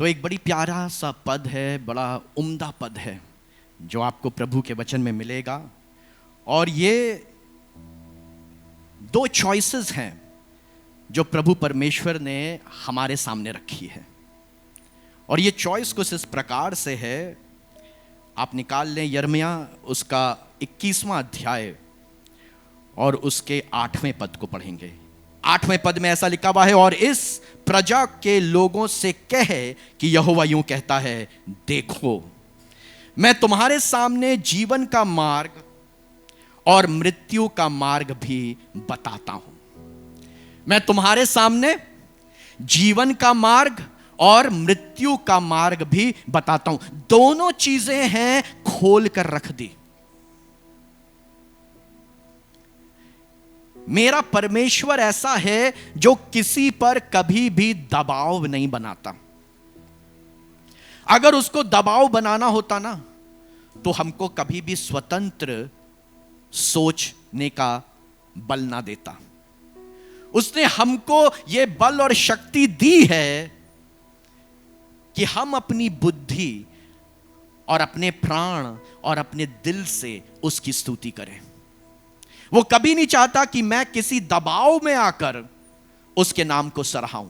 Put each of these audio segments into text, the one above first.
तो एक बड़ी प्यारा सा पद है, बड़ा उम्दा पद है जो आपको प्रभु के वचन में मिलेगा। और ये दो चॉइसेस हैं जो प्रभु परमेश्वर ने हमारे सामने रखी है। और ये चॉइस कुछ इस प्रकार से है, आप निकाल लें यिर्मयाह उसका 21वां अध्याय और उसके 8वें पद को पढ़ेंगे। 8वें पद में ऐसा लिखा हुआ है, और इस प्रजा के लोगों से कह कि यहोवा यूं कहता है, देखो मैं तुम्हारे सामने जीवन का मार्ग और मृत्यु का मार्ग भी बताता हूं। मैं तुम्हारे सामने जीवन का मार्ग और मृत्यु का मार्ग भी बताता हूं। दोनों चीजें हैं, खोल कर रख दी। मेरा परमेश्वर ऐसा है जो किसी पर कभी भी दबाव नहीं बनाता। अगर उसको दबाव बनाना होता ना, तो हमको कभी भी स्वतंत्र सोचने का बल ना देता। उसने हमको यह बल और शक्ति दी है कि हम अपनी बुद्धि और अपने प्राण और अपने दिल से उसकी स्तुति करें। वो कभी नहीं चाहता कि मैं किसी दबाव में आकर उसके नाम को सराहूं।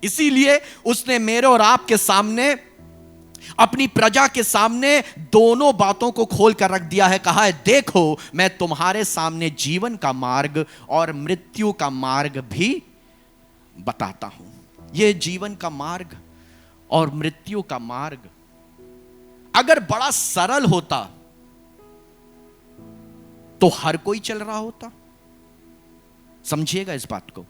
इसीलिए उसने मेरे और आपके सामने, अपनी प्रजा के सामने दोनों बातों को खोल कर रख दिया है। कहा है, देखो मैं तुम्हारे सामने जीवन का मार्ग और मृत्यु का मार्ग भी बताता हूं। यह जीवन का मार्ग और मृत्यु का मार्ग अगर बड़ा सरल होता तो हर कोई चल रहा होता। समझिएगा इस बात को।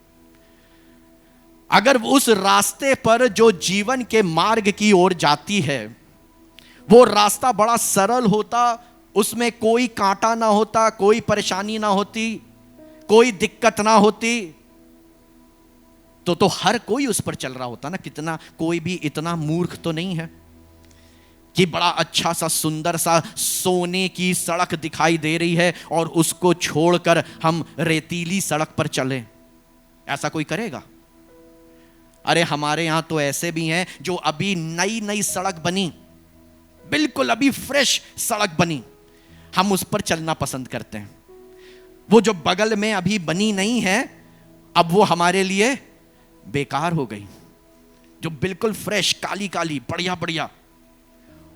अगर उस रास्ते पर जो जीवन के मार्ग की ओर जाती है, वो रास्ता बड़ा सरल होता, उसमें कोई कांटा ना होता, कोई परेशानी ना होती, कोई दिक्कत ना होती, तो हर कोई उस पर चल रहा होता ना। कितना, कोई भी इतना मूर्ख तो नहीं है कि बड़ा अच्छा सा सुंदर सा सोने की सड़क दिखाई दे रही है और उसको छोड़कर हम रेतीली सड़क पर चलें। ऐसा कोई करेगा? अरे हमारे यहां तो ऐसे भी हैं जो अभी नई नई सड़क बनी, बिल्कुल अभी फ्रेश सड़क बनी, हम उस पर चलना पसंद करते हैं। वो जो बगल में अभी बनी नहीं है, अब वो हमारे लिए बेकार हो गई। जो बिल्कुल फ्रेश, काली काली, बढ़िया बढ़िया,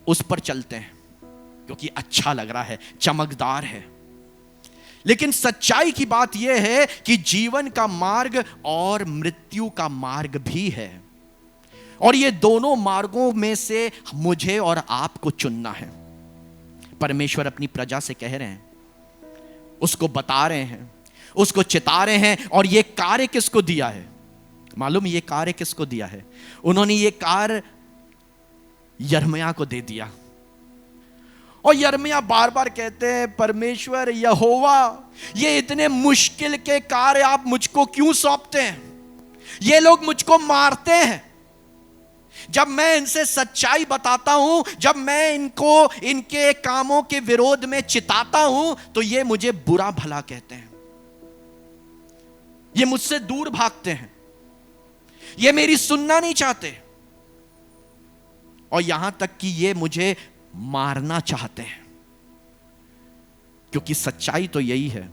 उस पर चलते हैं क्योंकि अच्छा लग रहा है, चमकदार है। लेकिन सच्चाई की बात यह है कि जीवन का मार्ग और मृत्यु का मार्ग भी है, और ये दोनों मार्गों में से मुझे और आपको चुनना है। परमेश्वर अपनी प्रजा से कह रहे हैं, उसको बता रहे हैं, उसको चिता रहे हैं। और ये कार्य किसको दिया है मालूम? ये कार्य किसको दिया है? उन्होंने ये कार्य यिर्मयाह को दे दिया। और यिर्मयाह बार बार कहते हैं, परमेश्वर यहोवा, ये इतने मुश्किल के कार्य आप मुझको क्यों सौंपते हैं? ये लोग मुझको मारते हैं। जब मैं इनसे सच्चाई बताता हूं, जब मैं इनको इनके कामों के विरोध में चिताता हूं, तो ये मुझे बुरा भला कहते हैं, ये मुझसे दूर भागते हैं, ये मेरी सुनना नहीं चाहते, और यहां तक कि ये मुझे मारना चाहते हैं। क्योंकि सच्चाई तो यही है,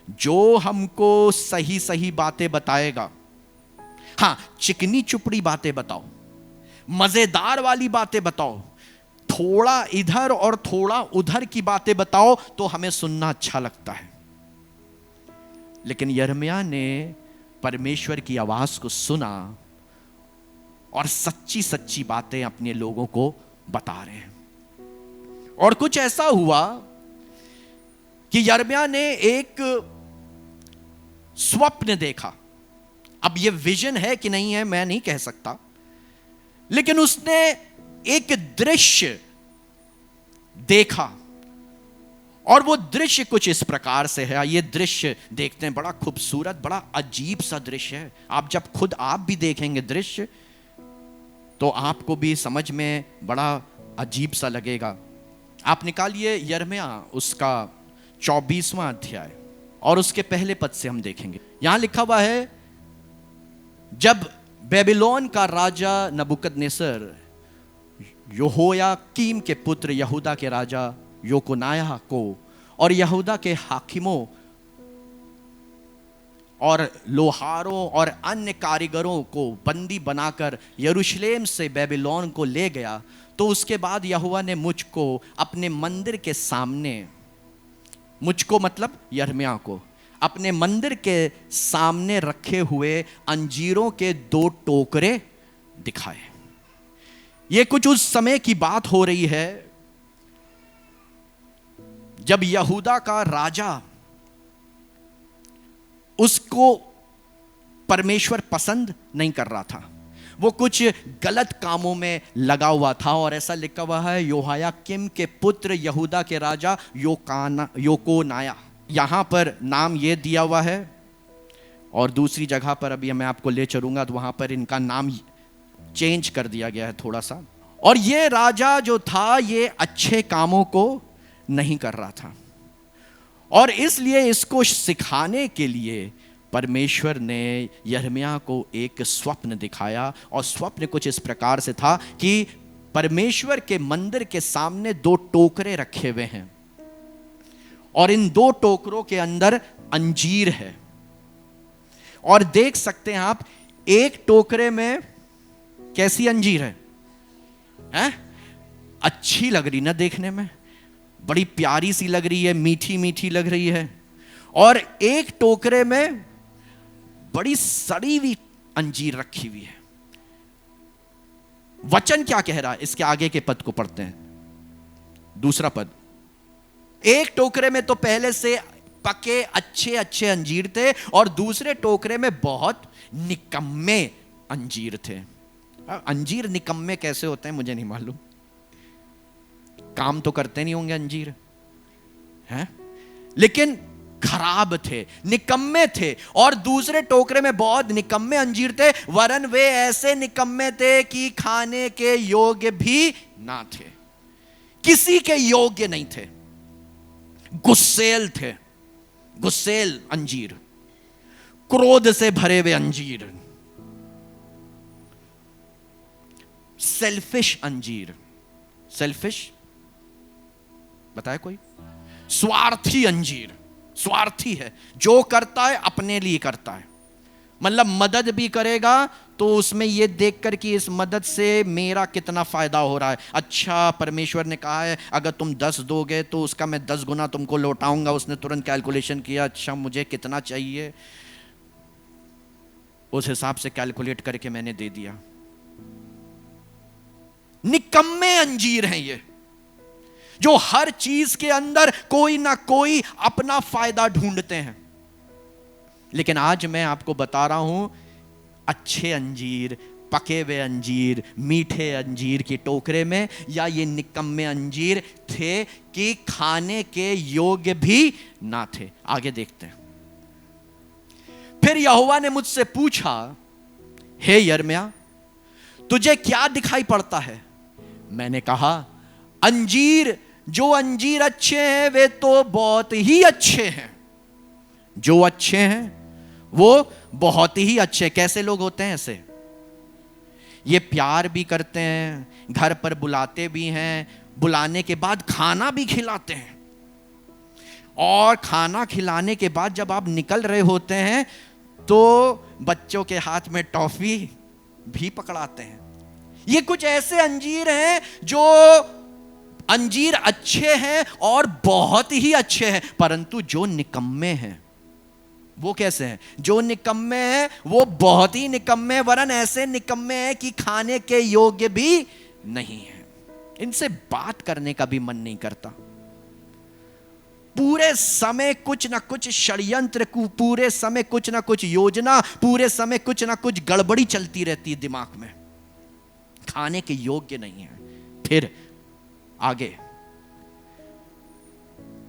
जो हमको सही सही बातें बताएगा, हां चिकनी चुपड़ी बातें बताओ, मजेदार वाली बातें बताओ, थोड़ा इधर और थोड़ा उधर की बातें बताओ, तो हमें सुनना अच्छा लगता है। लेकिन यिर्मयाह ने परमेश्वर की आवाज को सुना और सच्ची सच्ची बातें अपने लोगों को बता रहे हैं। और कुछ ऐसा हुआ कि यिर्मयाह ने एक स्वप्न देखा। अब यह विजन है कि नहीं है मैं नहीं कह सकता, लेकिन उसने एक दृश्य देखा, और वो दृश्य कुछ इस प्रकार से है। ये दृश्य देखते हैं, बड़ा खूबसूरत, बड़ा अजीब सा दृश्य है। आप जब खुद आप भी देखेंगे दृश्य, तो आपको भी समझ में बड़ा अजीब सा लगेगा। आप निकालिए यिर्मयाह उसका 24वां अध्याय और उसके पहले पद से हम देखेंगे। यहां लिखा हुआ है, जब बेबीलोन का राजा नबूकदनेस्सर यहोयाकीम के पुत्र यहूदा के राजा योकोनायाह को और यहूदा के हाकिमों और लोहारों और अन्य कारीगरों को बंदी बनाकर यरूशलेम से बेबीलोन को ले गया, तो उसके बाद यहोवा ने मुझको अपने मंदिर के सामने, मुझको मतलब यिर्मयाह को, अपने मंदिर के सामने रखे हुए अंजीरों के 2 टोकरे दिखाए। ये कुछ उस समय की बात हो रही है जब यहूदा का राजा, उसको परमेश्वर पसंद नहीं कर रहा था, वो कुछ गलत कामों में लगा हुआ था। और ऐसा लिखा हुआ है यहोयाकीम के पुत्र यहूदा के राजा योकोनायाह, यहां पर नाम ये दिया हुआ है, और दूसरी जगह पर अभी मैं आपको ले चलूंगा तो वहां पर इनका नाम चेंज कर दिया गया है थोड़ा सा। और ये राजा जो था ये अच्छे कामों को नहीं कर रहा था, और इसलिए इसको सिखाने के लिए परमेश्वर ने यिर्मयाह को एक स्वप्न दिखाया। और स्वप्न कुछ इस प्रकार से था कि परमेश्वर के मंदिर के सामने 2 टोकरे रखे हुए हैं, और इन 2 टोकरों के अंदर अंजीर है। और देख सकते हैं आप, एक टोकरे में कैसी अंजीर है, अच्छी लग रही ना देखने में, बड़ी प्यारी सी लग रही है, मीठी मीठी लग रही है। और एक टोकरे में बड़ी सड़ी हुई अंजीर रखी हुई है। वचन क्या कह रहा है, इसके आगे के पद को पढ़ते हैं, दूसरा पद। एक टोकरे में तो पहले से पके अच्छे अच्छे अंजीर थे, और दूसरे टोकरे में बहुत निकम्मे अंजीर थे। अंजीर निकम्मे कैसे होते हैं मुझे नहीं मालूम, काम तो करते नहीं होंगे अंजीर, हैं? लेकिन खराब थे, निकम्मे थे। और दूसरे टोकरे में बहुत निकम्मे अंजीर थे, वरन वे ऐसे निकम्मे थे कि खाने के योग्य भी ना थे, किसी के योग्य नहीं थे, गुस्सेल थे, गुस्सेल अंजीर, क्रोध से भरे हुए अंजीर, सेल्फिश अंजीर। सेल्फिश बताए कोई? स्वार्थी अंजीर, स्वार्थी है, जो करता है अपने लिए करता है, मतलब मदद भी करेगा तो उसमें यह देखकर कि इस मदद से मेरा कितना फायदा हो रहा है। अच्छा, परमेश्वर ने कहा है अगर तुम 10 दोगे तो उसका मैं 10 गुना तुमको लौटाऊंगा। उसने तुरंत कैलकुलेशन किया, अच्छा मुझे कितना चाहिए, उस हिसाब से कैलकुलेट करके मैंने दे दिया। निकम्मे अंजीर हैं ये, जो हर चीज के अंदर कोई ना कोई अपना फायदा ढूंढते हैं। लेकिन आज मैं आपको बता रहा हूं, अच्छे अंजीर, पके हुए अंजीर, मीठे अंजीर की टोकरे में या ये निकम्मे अंजीर थे कि खाने के योग्य भी ना थे। आगे देखते हैं। फिर यहोवा ने मुझसे पूछा, हे यिर्मयाह, तुझे क्या दिखाई पड़ता है? मैंने कहा, अंजीर, जो अंजीर अच्छे हैं वे तो बहुत ही अच्छे हैं, जो अच्छे हैं वो बहुत ही अच्छे। कैसे लोग होते हैं ऐसे? ये प्यार भी करते हैं, घर पर बुलाते भी हैं, बुलाने के बाद खाना भी खिलाते हैं, और खाना खिलाने के बाद जब आप निकल रहे होते हैं तो बच्चों के हाथ में टॉफी भी पकड़ाते हैं। ये कुछ ऐसे अंजीर हैं जो अंजीर अच्छे हैं और बहुत ही अच्छे हैं, परंतु जो निकम्मे हैं वो कैसे हैं? जो निकम्मे हैं वो बहुत ही निकम्मे, वरन ऐसे निकम्मे हैं कि खाने के योग्य भी नहीं है। इनसे बात करने का भी मन नहीं करता। पूरे समय कुछ ना कुछ षड्यंत्र, पूरे समय कुछ ना कुछ योजना, पूरे समय कुछ ना कुछ गड़बड़ी चलती रहती है दिमाग में, खाने के योग्य नहीं है। फिर आगे,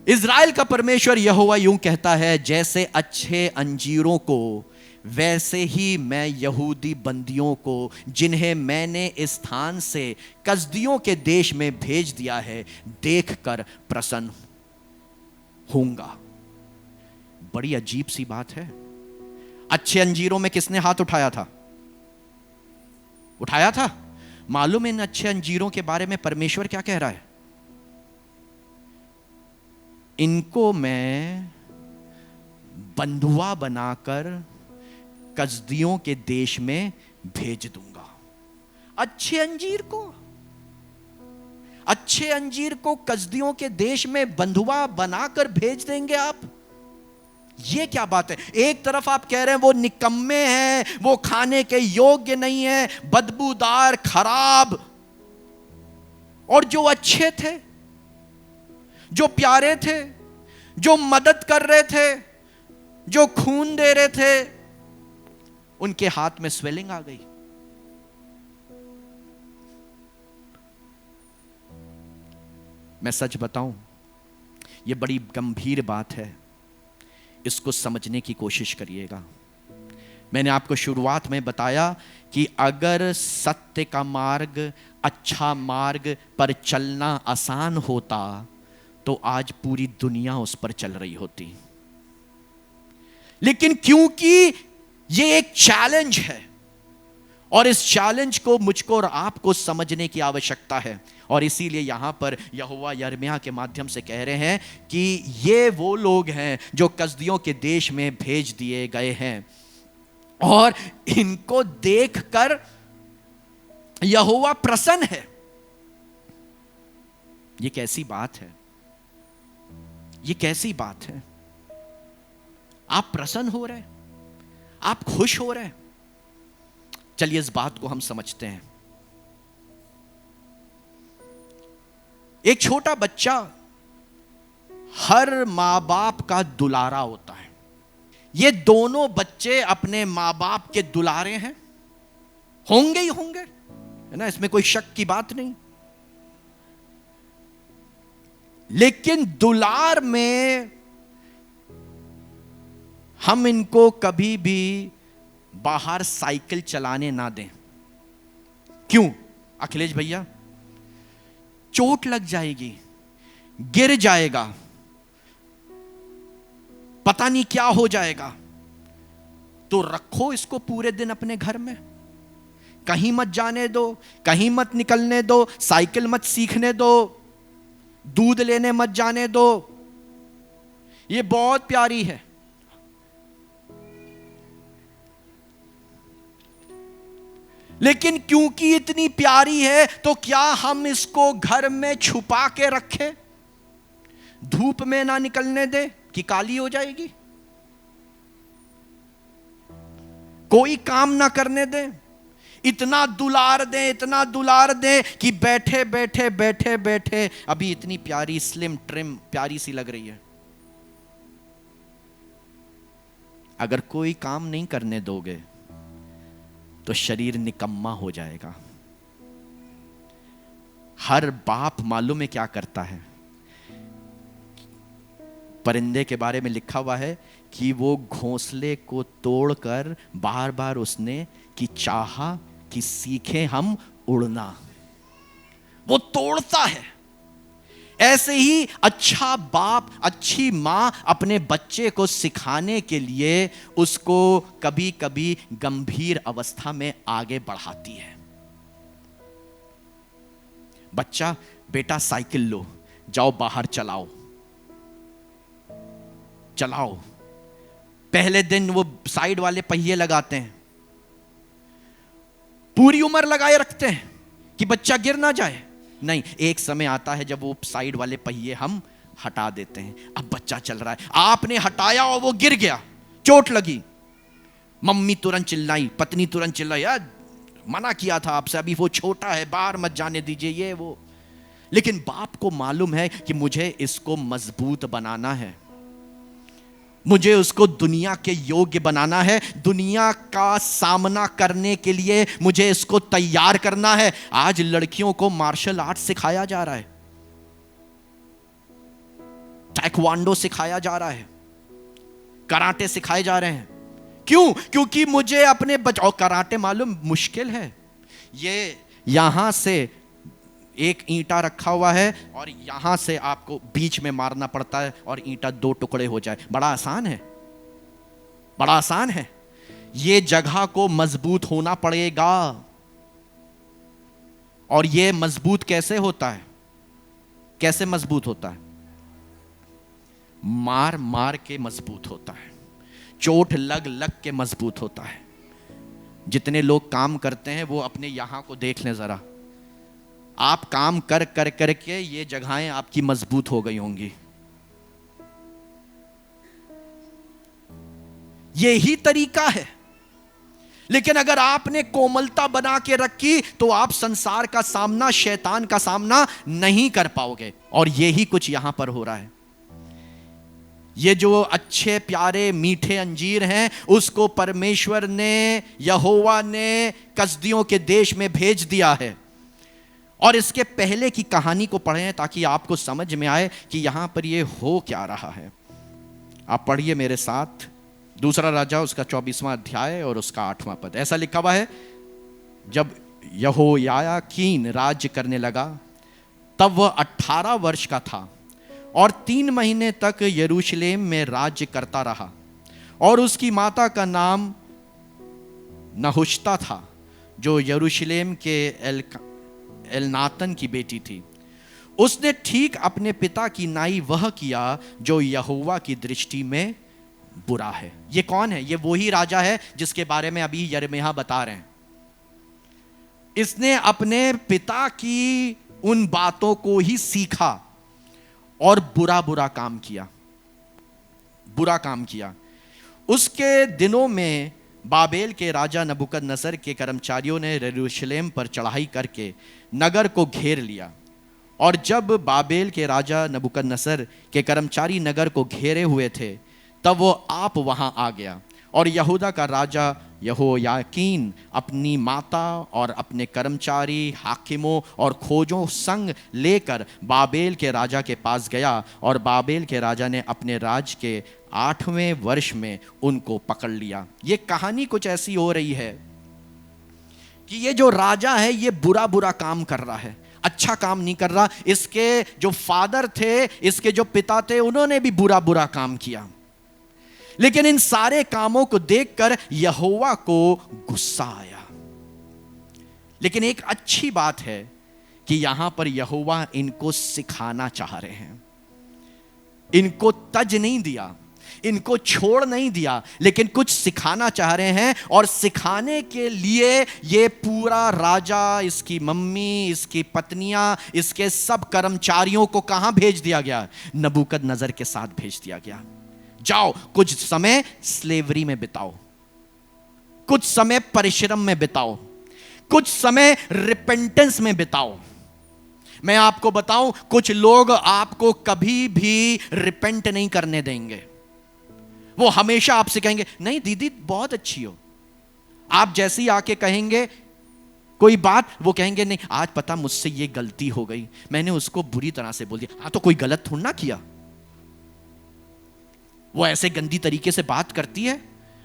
इज़राइल का परमेश्वर यहोवा यूं कहता है, जैसे अच्छे अंजीरों को वैसे ही मैं यहूदी बंदियों को, जिन्हें मैंने इस स्थान से कसदियों के देश में भेज दिया है, देखकर प्रसन्न होऊंगा। बड़ी अजीब सी बात है। अच्छे अंजीरों में किसने हाथ उठाया था? उठाया था। मालूम है इन अच्छे अंजीरों के बारे में परमेश्वर क्या कह रहा है? इनको मैं बंधुआ बनाकर कसदियों के देश में भेज दूंगा। अच्छे अंजीर को कसदियों के देश में बंधुआ बनाकर भेज देंगे आप? ये क्या बात है? एक तरफ आप कह रहे हैं वो निकम्मे हैं, वो खाने के योग्य नहीं है, बदबूदार, खराब, और जो अच्छे थे, जो प्यारे थे, जो मदद कर रहे थे, जो खून दे रहे थे, उनके हाथ में स्वेलिंग आ गई। मैं सच बताऊं, यह बड़ी गंभीर बात है, इसको समझने की कोशिश करिएगा। मैंने आपको शुरुआत में बताया कि अगर सत्य का मार्ग, अच्छा मार्ग पर चलना आसान होता तो आज पूरी दुनिया उस पर चल रही होती। लेकिन क्योंकि ये एक चैलेंज है और इस चैलेंज को मुझको और आपको समझने की आवश्यकता है, और इसीलिए यहां पर यहोवा यिर्मयाह के माध्यम से कह रहे हैं कि ये वो लोग हैं जो कसदियों के देश में भेज दिए गए हैं, और इनको देखकर यहोवा प्रसन्न है। ये कैसी बात है? ये कैसी बात है? आप प्रसन्न हो रहे हैं, आप खुश हो रहे हैं? चलिए इस बात को हम समझते हैं। एक छोटा बच्चा हर मां बाप का दुलारा होता है। ये दोनों बच्चे अपने मां बाप के दुलारे हैं, होंगे ही होंगे, है ना, इसमें कोई शक की बात नहीं। लेकिन दुलार में हम इनको कभी भी बाहर साइकिल चलाने ना दें। क्यों अखिलेश भैया? चोट लग जाएगी, गिर जाएगा, पता नहीं क्या हो जाएगा। तो रखो इसको पूरे दिन अपने घर में, कहीं मत जाने दो, कहीं मत निकलने दो, साइकिल मत सीखने दो, दूध लेने मत जाने दो। ये बहुत प्यारी है। लेकिन क्योंकि इतनी प्यारी है तो क्या हम इसको घर में छुपा के रखें, धूप में ना निकलने दें कि काली हो जाएगी, कोई काम ना करने दें, इतना दुलार दें, इतना दुलार दें कि बैठे बैठे बैठे बैठे अभी इतनी प्यारी स्लिम ट्रिम प्यारी सी लग रही है। अगर कोई काम नहीं करने दोगे तो शरीर निकम्मा हो जाएगा। हर बाप मालूम है क्या करता है? परिंदे के बारे में लिखा हुआ है कि वो घोंसले को तोड़कर बार बार उसने कि चाहा कि सीखे हम उड़ना, वो तोड़ता है। ऐसे ही अच्छा बाप, अच्छी मां अपने बच्चे को सिखाने के लिए उसको कभी कभी गंभीर अवस्था में आगे बढ़ाती है। बच्चा, बेटा साइकिल लो, जाओ बाहर चलाओ चलाओ। पहले दिन वो साइड वाले पहिए लगाते हैं, पूरी उम्र लगाए रखते हैं कि बच्चा गिर ना जाए। नहीं, एक समय आता है जब वो साइड वाले पहिए हम हटा देते हैं। अब बच्चा चल रहा है, आपने हटाया और वो गिर गया, चोट लगी, मम्मी तुरंत चिल्लाई, पत्नी तुरंत चिल्लाई, यार मना किया था आपसे, अभी वो छोटा है, बाहर मत जाने दीजिए, ये वो। लेकिन बाप को मालूम है कि मुझे इसको मजबूत बनाना है, मुझे उसको दुनिया के योग्य बनाना है, दुनिया का सामना करने के लिए मुझे इसको तैयार करना है। आज लड़कियों को मार्शल आर्ट सिखाया जा रहा है, ताइक्वांडो सिखाया जा रहा है, कराटे सिखाए जा रहे हैं। क्यों? क्योंकि मुझे अपने और कराटे मालूम मुश्किल है। ये यहां से एक ईंटा रखा हुआ है और यहां से आपको बीच में मारना पड़ता है और ईंटा दो टुकड़े हो जाए। बड़ा आसान है, बड़ा आसान है। ये जगह को मजबूत होना पड़ेगा, और ये मजबूत कैसे होता है? कैसे मजबूत होता है? मार मार के मजबूत होता है, चोट लग लग के मजबूत होता है। जितने लोग काम करते हैं वो अपने यहां को देख लें जरा, आप काम कर कर करके ये जगहें आपकी मजबूत हो गई होंगी। यही तरीका है। लेकिन अगर आपने कोमलता बना के रखी तो आप संसार का सामना, शैतान का सामना नहीं कर पाओगे। और यही कुछ यहां पर हो रहा है। ये जो अच्छे प्यारे मीठे अंजीर हैं उसको परमेश्वर ने, यहोवा ने कसदियों के देश में भेज दिया है। और इसके पहले की कहानी को पढ़ें ताकि आपको समझ में आए कि यहां पर ये हो क्या रहा है। आप पढ़िए मेरे साथ दूसरा राजा उसका 24वां अध्याय और उसका 8वां पद। ऐसा लिखा हुआ है, जब यहोयाकीन राज्य करने लगा तब वह 18 वर्ष का था और 3 महीने तक यरूशलेम में राज्य करता रहा। और उसकी माता का नाम नहुश्ता था जो यरूशलेम के एलनातन की बेटी थी। उसने ठीक अपने पिता की नाई वह किया जो यहोवा की दृष्टि में बुरा है। ये कौन है? ये वही राजा है जिसके बारे में अभी यिर्मयाह बता रहे हैं। इसने अपने पिता की उन बातों को ही सीखा और बुरा बुरा काम किया, बुरा काम किया। उसके दिनों में बाबेल के राजा नबूकदनेस्सर के कर्मचारियों ने यरूशलेम पर चढ़ाई करके नगर को घेर लिया। और जब बाबेल के राजा नबूकदनेस्सर के कर्मचारी नगर को घेरे हुए थे तब वो आप वहां आ गया। और यहूदा का राजा यहोयाकीन अपनी माता और अपने कर्मचारी, हाकिमों और खोजों संग लेकर बाबेल के राजा के पास गया। और बाबेल के राजा ने अपने राज के 8वें वर्ष में उनको पकड़ लिया। ये कहानी कुछ ऐसी हो रही है कि ये जो राजा है ये बुरा बुरा काम कर रहा है, अच्छा काम नहीं कर रहा। इसके जो फादर थे, इसके जो पिता थे, उन्होंने भी बुरा बुरा काम किया। लेकिन इन सारे कामों को देखकर यहोवा को गुस्सा आया। लेकिन एक अच्छी बात है कि यहां पर यहोवा इनको सिखाना चाह रहे हैं। इनको तज नहीं दिया, इनको छोड़ नहीं दिया, लेकिन कुछ सिखाना चाह रहे हैं। और सिखाने के लिए ये पूरा राजा, इसकी मम्मी, इसकी पत्नियां, इसके सब कर्मचारियों को कहां भेज दिया गया? नबूकदनेस्सर के साथ भेज दिया गया। जाओ कुछ समय स्लेवरी में बिताओ, कुछ समय परिश्रम में बिताओ, कुछ समय रिपेंटेंस में बिताओ। मैं आपको बताऊं, कुछ लोग आपको कभी भी रिपेंट नहीं करने देंगे। वो हमेशा आपसे कहेंगे नहीं दीदी बहुत अच्छी हो। आप जैसे ही आके कहेंगे कोई बात, वो कहेंगे नहीं आज पता मुझसे ये गलती हो गई, मैंने उसको बुरी तरह से बोल दिया। हाँ तो कोई गलत थोड़ा ना किया, वो ऐसे गंदी तरीके से बात करती है,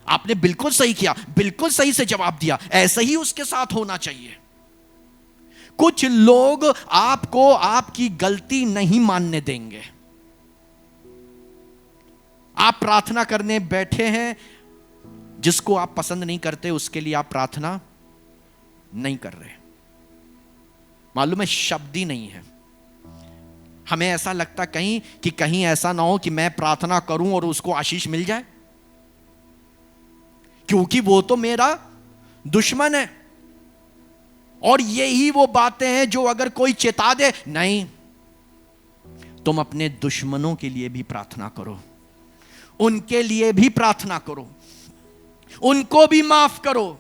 आपने बिल्कुल सही किया, बिल्कुल सही से जवाब दिया, ऐसे ही उसके साथ होना चाहिए। कुछ लोग आपको आपकी गलती नहीं मानने देंगे। आप प्रार्थना करने बैठे हैं, जिसको आप पसंद नहीं करते उसके लिए आप प्रार्थना नहीं कर रहे। मालूम है शब्द ही नहीं है। हमें ऐसा लगता कहीं कि कहीं ऐसा ना हो कि मैं प्रार्थना करूं और उसको आशीष मिल जाए, क्योंकि वो तो मेरा दुश्मन है। और यही वो बातें हैं जो अगर कोई चेता दे, नहीं तुम अपने दुश्मनों के लिए भी प्रार्थना करो, उनके लिए भी प्रार्थना करो, उनको भी माफ करो।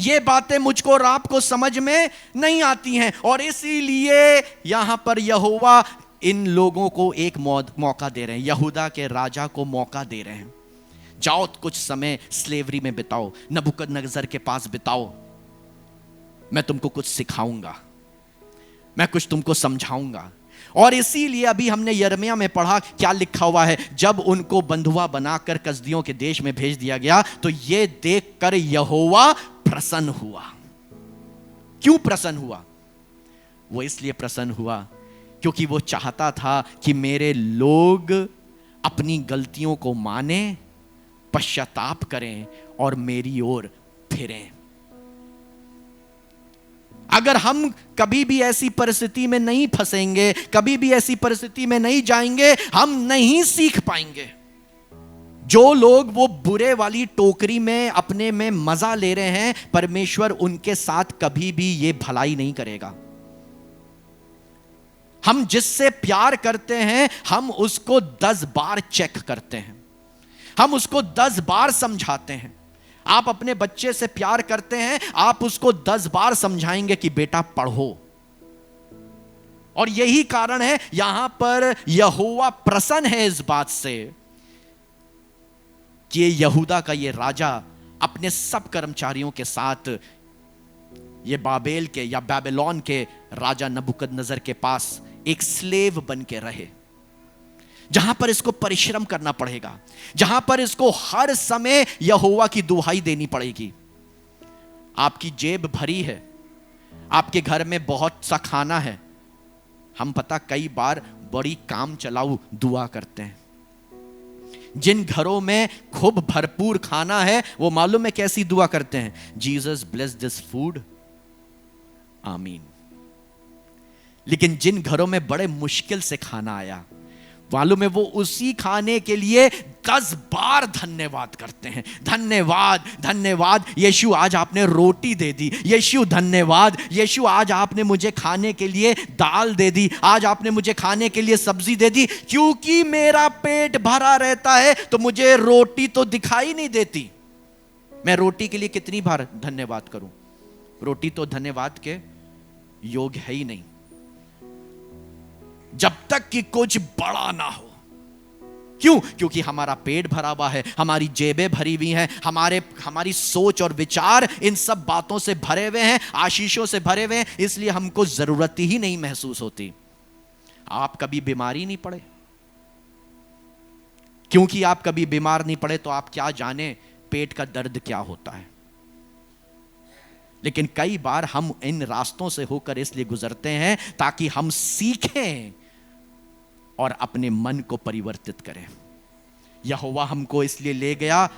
ये बातें मुझको और आपको समझ में नहीं आती हैं। और इसीलिए यहां पर यहोवा इन लोगों को एक मौका दे रहे हैं, यहूदा के राजा को मौका दे रहे हैं। जाओ कुछ समय स्लेवरी में बिताओ, नबूकदनेस्सर के पास बिताओ, मैं तुमको कुछ सिखाऊंगा, मैं कुछ तुमको समझाऊंगा। और इसीलिए अभी हमने यिर्मयाह में पढ़ा क्या लिखा हुआ है, जब उनको बंधुआ बनाकर कसदियों के देश में भेज दिया गया तो ये देखकर यहोवा प्रसन्न हुआ। क्यों प्रसन्न हुआ? वो इसलिए प्रसन्न हुआ क्योंकि वो चाहता था कि मेरे लोग अपनी गलतियों को माने, पश्चाताप करें और मेरी ओर फिरें। अगर हम कभी भी ऐसी परिस्थिति में नहीं फंसेंगे, कभी भी ऐसी परिस्थिति में नहीं जाएंगे, हम नहीं सीख पाएंगे। जो लोग वो बुरे वाली टोकरी में अपने में मजा ले रहे हैं, परमेश्वर उनके साथ कभी भी ये भलाई नहीं करेगा। हम जिससे प्यार करते हैं, हम उसको 10 बार चेक करते हैं, हम उसको 10 बार समझाते हैं। आप अपने बच्चे से प्यार करते हैं, आप उसको 10 बार समझाएंगे कि बेटा पढ़ो। और यही कारण है यहां पर यहोवा प्रसन्न है इस बात से कि यहूदा का ये राजा अपने सब कर्मचारियों के साथ ये बाबेल के या बेबीलोन के राजा नबूकदनेस्सर के पास एक स्लेव बन के रहे, जहां पर इसको परिश्रम करना पड़ेगा, जहां पर इसको हर समय यहोवा की दुहाई देनी पड़ेगी। आपकी जेब भरी है, आपके घर में बहुत सा खाना है। हम पता कई बार बड़ी काम चलाऊ दुआ करते हैं। जिन घरों में खूब भरपूर खाना है, वो मालूम है कैसी दुआ करते हैं? जीसस ब्लेस दिस फूड, आमीन। लेकिन जिन घरों में बड़े मुश्किल से खाना आया, मालूम है वो उसी खाने के लिए 10 बार धन्यवाद करते हैं। धन्यवाद, धन्यवाद यीशु, आज आपने रोटी दे दी। यीशु धन्यवाद, यीशु आज आपने मुझे खाने के लिए दाल दे दी, आज आपने मुझे खाने के लिए सब्जी दे दी। क्योंकि मेरा पेट भरा रहता है तो मुझे रोटी तो दिखाई नहीं देती। मैं रोटी के लिए कितनी बार धन्यवाद करूं? रोटी तो धन्यवाद के योग्य है ही नहीं, जब तक कि कुछ बड़ा ना हो। क्यों? क्योंकि हमारा पेट भरा हुआ है, हमारी जेबें भरी हुई हैं, हमारी सोच और विचार इन सब बातों से भरे हुए हैं, आशीषों से भरे हुए हैं, इसलिए हमको जरूरत ही नहीं महसूस होती। आप कभी बीमारी नहीं पड़े? क्योंकि आप कभी बीमार नहीं पड़े तो आप क्या जाने पेट का दर्द क्या होता है। लेकिन कई बार हम इन रास्तों से होकर इसलिए गुजरते हैं ताकि हम सीखें और अपने मन को परिवर्तित करें। यहोवा हमको इसलिए ले गया,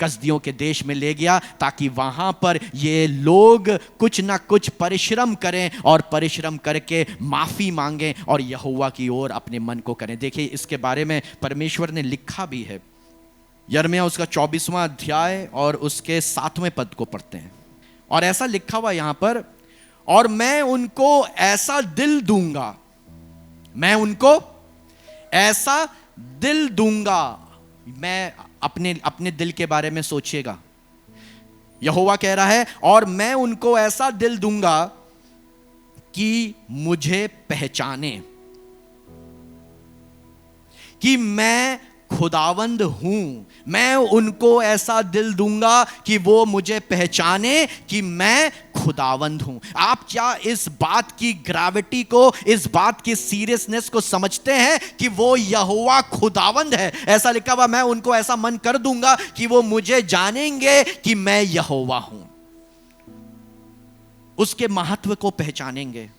कसदियों के देश में ले गया, ताकि वहां पर ये लोग कुछ ना कुछ परिश्रम करें और परिश्रम करके माफी मांगें और यहोवा की ओर अपने मन को करें। देखिए, इसके बारे में परमेश्वर ने लिखा भी है। यिर्मयाह उसका 24वां अध्याय और उसके 7वें पद को पढ़ते हैं, और ऐसा लिखा हुआ यहां पर, और मैं उनको ऐसा दिल दूंगा, मैं उनको ऐसा दिल दूंगा। मैं अपने दिल के बारे में सोचिएगा। यहोवा कह रहा है, और मैं उनको ऐसा दिल दूंगा कि मुझे पहचाने कि मैं खुदावंद हूं। मैं उनको ऐसा दिल दूंगा कि वो मुझे पहचाने कि मैं खुदावंद हूं। आप क्या इस बात की ग्रेविटी को, इस बात की सीरियसनेस को समझते हैं कि वो यहोवा खुदावंद है? ऐसा लिखा हुआ, मैं उनको ऐसा मन कर दूंगा कि वो मुझे जानेंगे कि मैं यहोवा हूं, उसके महत्व को पहचानेंगे।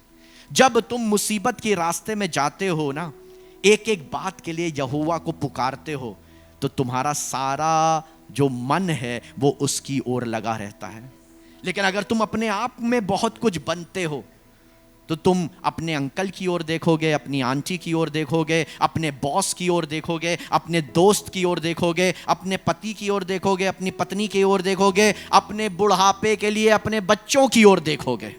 जब तुम मुसीबत के रास्ते में जाते हो ना, एक एक बात के लिए यहोवा को पुकारते हो, तो तुम्हारा सारा जो मन है वो उसकी ओर लगा रहता है। लेकिन अगर तुम अपने आप में बहुत कुछ बनते हो, तो तुम अपने अंकल की ओर देखोगे, अपनी आंटी की ओर देखोगे, अपने बॉस की ओर देखोगे, अपने दोस्त की ओर देखोगे, अपने पति की ओर देखोगे, अपनी पत्नी की ओर देखोगे, अपने बुढ़ापे के लिए अपने बच्चों की ओर देखोगे।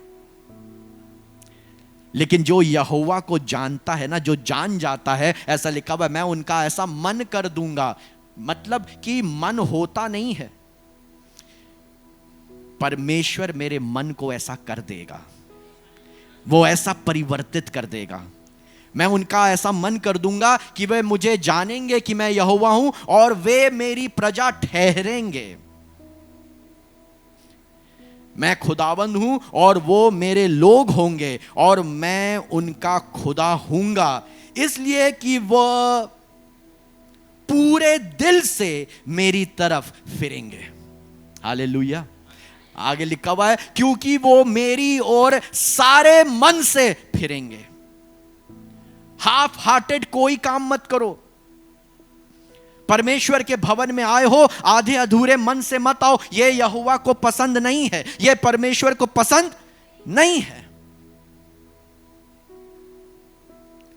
लेकिन जो यहोवा को जानता है ना, जो जान जाता है, ऐसा लिखा हुआ है, मैं उनका ऐसा मन कर दूंगा। मतलब कि मन होता नहीं है, परमेश्वर मेरे मन को ऐसा कर देगा, वो ऐसा परिवर्तित कर देगा। मैं उनका ऐसा मन कर दूंगा कि वे मुझे जानेंगे कि मैं यहोवा हूं, और वे मेरी प्रजा ठहरेंगे। मैं खुदावंद हूं और वो मेरे लोग होंगे, और मैं उनका खुदा हूंगा, इसलिए कि वह पूरे दिल से मेरी तरफ फिरेंगे। हालेलुया। आगे लिखा हुआ है, क्योंकि वो मेरी ओर सारे मन से फिरेंगे। हाफ हार्टेड कोई काम मत करो। परमेश्वर के भवन में आए हो, आधे अधूरे मन से मत आओ। यह यहोवा को पसंद नहीं है, यह परमेश्वर को पसंद नहीं है।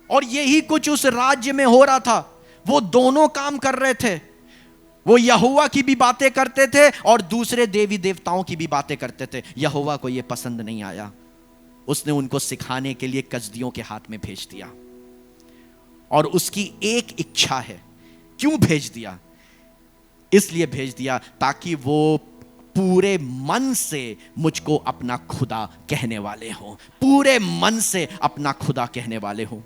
और यही कुछ उस राज्य में हो रहा था। वो दोनों काम कर रहे थे। वो यहोवा की भी बातें करते थे और दूसरे देवी देवताओं की भी बातें करते थे। यहोवा को यह पसंद नहीं आया। उसने उनको सिखाने के लिए कसदियों के हाथ में भेज दिया। और उसकी एक इच्छा है। क्यों भेज दिया? इसलिए भेज दिया ताकि वो पूरे मन से मुझको अपना खुदा कहने वाले हो। पूरे मन से अपना खुदा कहने वाले हो।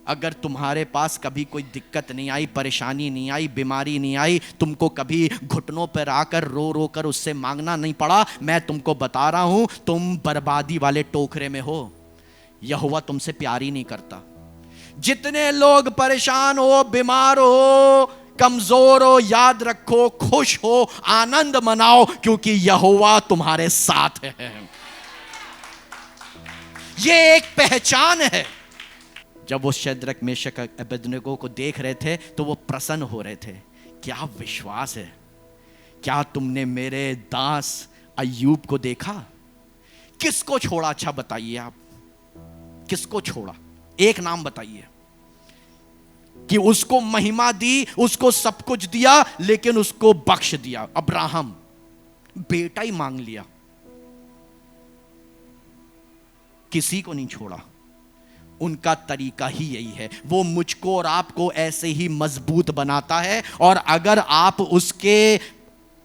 अगर तुम्हारे पास कभी कोई दिक्कत नहीं आई, परेशानी नहीं आई, बीमारी नहीं आई, तुमको कभी घुटनों पर आकर रो रो कर उससे मांगना नहीं पड़ा, मैं तुमको बता रहा हूं तुम बर्बादी वाले टोकरे में हो। यहोवा तुमसे प्यार ही नहीं करता। जितने लोग परेशान हो, बीमार हो, कमजोर हो, याद रखो, खुश हो, आनंद मनाओ, क्योंकि यहोवा तुम्हारे साथ है। ये एक पहचान है। जब वो शद्रक मेशक अबेदनगो को देख रहे थे तो वो प्रसन्न हो रहे थे। क्या विश्वास है। क्या तुमने मेरे दास अय्यूब को देखा? किसको छोड़ा? अच्छा बताइए आप, किसको छोड़ा? एक नाम बताइए कि उसको महिमा दी, उसको सब कुछ दिया, लेकिन उसको बख्श दिया। अब्राहम, बेटा ही मांग लिया, किसी को नहीं छोड़ा। उनका तरीका ही यही है। वो मुझको और आपको ऐसे ही मजबूत बनाता है। और अगर आप उसके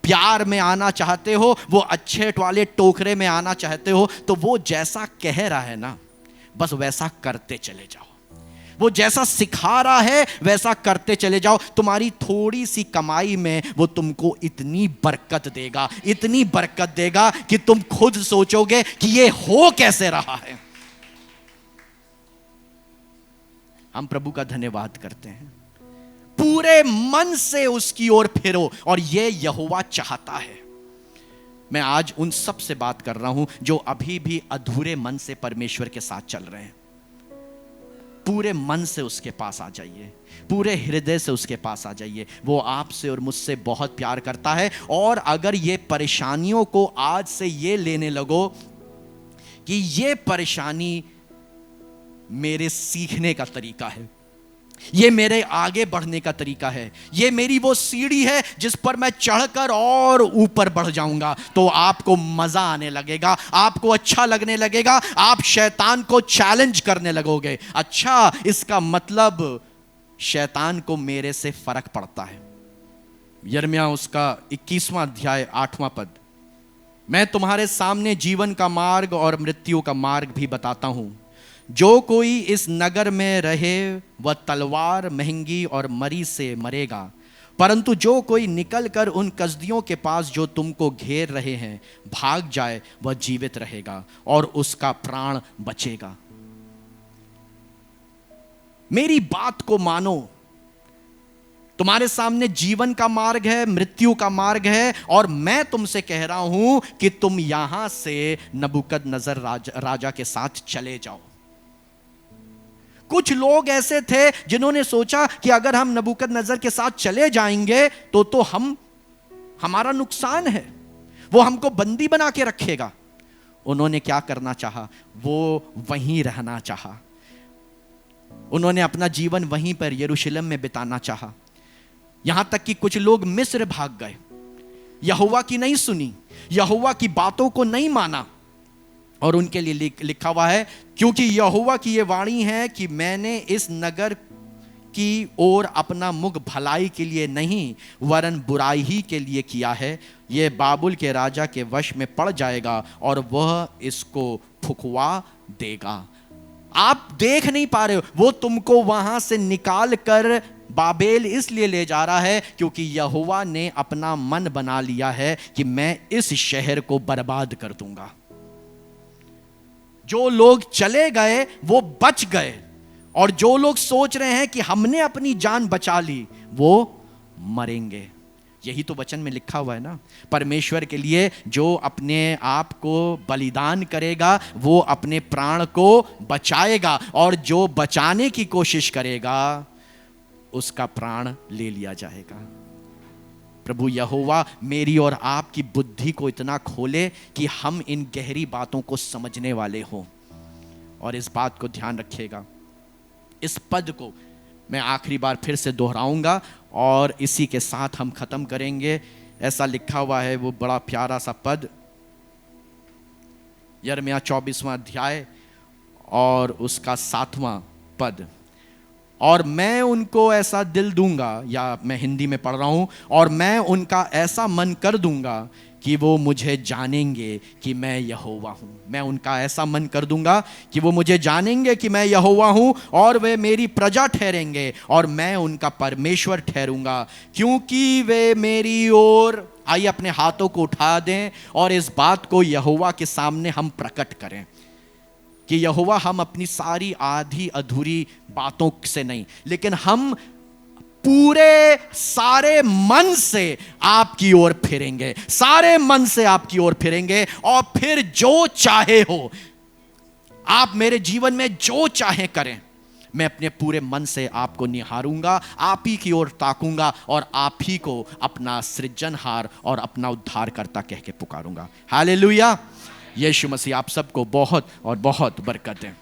प्यार में आना चाहते हो, वो अच्छे वाले टोकरे में आना चाहते हो, तो वो जैसा कह रहा है ना, बस वैसा करते चले जाओ। वो जैसा सिखा रहा है वैसा करते चले जाओ। तुम्हारी थोड़ी सी कमाई में वो तुमको इतनी बरकत देगा, इतनी बरकत देगा कि तुम खुद सोचोगे कि ये हो कैसे रहा है। हम प्रभु का धन्यवाद करते हैं। पूरे मन से उसकी ओर फिरो, और ये यहोवा चाहता है। मैं आज उन सब से बात कर रहा हूं जो अभी भी अधूरे मन से परमेश्वर के साथ चल रहे हैं। पूरे मन से उसके पास आ जाइए, पूरे हृदय से उसके पास आ जाइए। वो आपसे और मुझसे बहुत प्यार करता है। और अगर ये परेशानियों को आज से ये लेने लगो कि ये परेशानी मेरे सीखने का तरीका है, ये मेरे आगे बढ़ने का तरीका है, ये मेरी वो सीढ़ी है जिस पर मैं चढ़कर और ऊपर बढ़ जाऊंगा, तो आपको मजा आने लगेगा, आपको अच्छा लगने लगेगा, आप शैतान को चैलेंज करने लगोगे। अच्छा, इसका मतलब शैतान को मेरे से फर्क पड़ता है। यिर्मयाह उसका 21वां अध्याय 8वां पद, मैं तुम्हारे सामने जीवन का मार्ग और मृत्यु का मार्ग भी बताता हूं। जो कोई इस नगर में रहे वह तलवार, महंगी और मरी से मरेगा, परंतु जो कोई निकलकर उन कसदियों के पास जो तुमको घेर रहे हैं भाग जाए, वह जीवित रहेगा और उसका प्राण बचेगा। मेरी बात को मानो। तुम्हारे सामने जीवन का मार्ग है, मृत्यु का मार्ग है, और मैं तुमसे कह रहा हूं कि तुम यहां से नबूकदनेस्सर राजा के साथ चले जाओ। कुछ लोग ऐसे थे जिन्होंने सोचा कि अगर हम नबूकदनेस्सर के साथ चले जाएंगे तो हमारा नुकसान है, वो हमको बंदी बना के रखेगा। उन्होंने क्या करना चाहा? वो वहीं रहना चाहा। उन्होंने अपना जीवन वहीं पर यरूशलेम में बिताना चाहा। यहां तक कि कुछ लोग मिस्र भाग गए, यहोवा की नहीं सुनी, यहोवा की बातों को नहीं माना। और उनके लिए लिखा हुआ है, क्योंकि यहोवा की ये वाणी है कि मैंने इस नगर की ओर अपना मुख भलाई के लिए नहीं वरन बुराई ही के लिए किया है। ये बाबुल के राजा के वश में पड़ जाएगा और वह इसको फुकवा देगा। आप देख नहीं पा रहे हो, वो तुमको वहां से निकाल कर बाबेल इसलिए ले जा रहा है क्योंकि यहोवा ने अपना मन बना लिया है कि मैं इस शहर को बर्बाद कर दूंगा। जो लोग चले गए वो बच गए, और जो लोग सोच रहे हैं कि हमने अपनी जान बचा ली, वो मरेंगे। यही तो वचन में लिखा हुआ है ना, परमेश्वर के लिए जो अपने आप को बलिदान करेगा वो अपने प्राण को बचाएगा, और जो बचाने की कोशिश करेगा उसका प्राण ले लिया जाएगा। प्रभु यहोवा मेरी और आपकी बुद्धि को इतना खोले कि हम इन गहरी बातों को समझने वाले हों। और इस बात को ध्यान रखिएगा, इस पद को मैं आखिरी बार फिर से दोहराऊंगा और इसी के साथ हम खत्म करेंगे। ऐसा लिखा हुआ है, वो बड़ा प्यारा सा पद, यिर्मयाह 24वां अध्याय और उसका 7वां पद। और मैं उनको ऐसा दिल दूंगा, या मैं हिंदी में पढ़ रहा हूं, और मैं उनका ऐसा मन कर दूंगा कि वो मुझे जानेंगे कि मैं यहोवा हूं। मैं उनका ऐसा मन कर दूंगा कि वो मुझे जानेंगे कि मैं यहोवा हूं, और वे मेरी प्रजा ठहरेंगे और मैं उनका परमेश्वर ठहरूंगा, क्योंकि वे मेरी ओर, आइए अपने हाथों को उठा दें और इस बात को यहोवा के सामने हम प्रकट करें कि यहोवा, हम अपनी सारी आधी अधूरी बातों से नहीं, लेकिन हम पूरे सारे मन से आपकी ओर फिरेंगे, सारे मन से आपकी ओर फिरेंगे, और फिर जो चाहे हो, आप मेरे जीवन में जो चाहे करें, मैं अपने पूरे मन से आपको निहारूंगा, आप ही की ओर ताकूंगा और आप ही को अपना सृजनहार और अपना उद्धारकर्ता कह के पुकारूंगा। हालेलुया। यीशु मसीह आप सबको बहुत और बहुत बरकत दें।